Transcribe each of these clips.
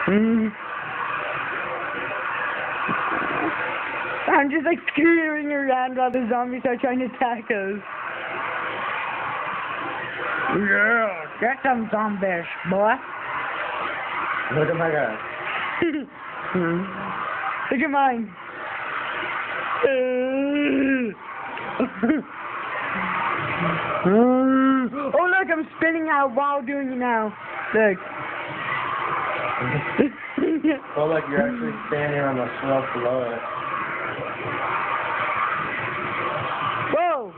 Mm. I'm just like screaming around while the zombies are trying to attack us. Yeah, get some zombies, boy. Look at my guy. Look at mine. Oh look, I'm spinning out while doing it now. Look. Well, like you're actually standing on the shelf below it. Whoa!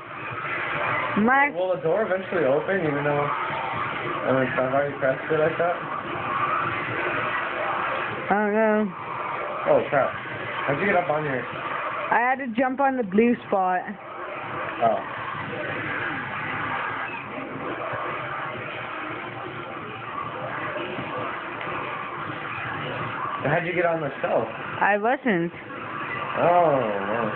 My. Will the door eventually open, even though I've already pressed it like that? I don't know. Oh crap! How'd you get up on here? I had to jump on the blue spot. Oh. How'd you get on the shelf? I wasn't. Oh, no.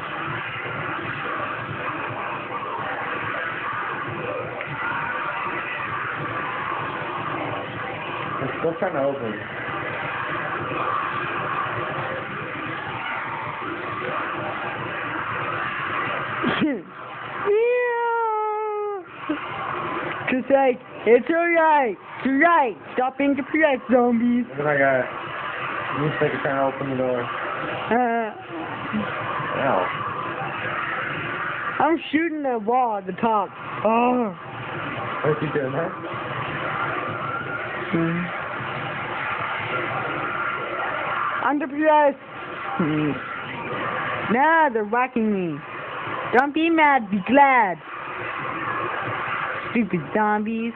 It's still trying to open. Just like, it's alright. It's alright. Stop being depressed, zombies. Look at my guy. Looks like he's trying to open the door. Ow. I'm shooting the wall at the top. Oh. What's he doing, huh? I'm depressed. Nah, they're whacking me. Don't be mad, be glad. Stupid zombies.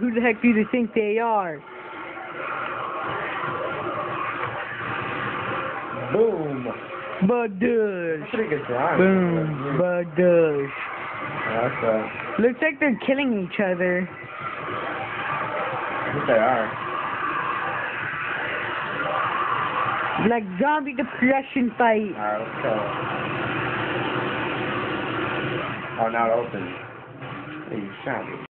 Who the heck do you think they are? Boom. Badush. Pretty good drawing. Boom. Badush. Yeah, Looks like they're killing each other. I think they are. Like zombie depression fight. Alright, let's go. Oh, now it opens. Hey, you shot me.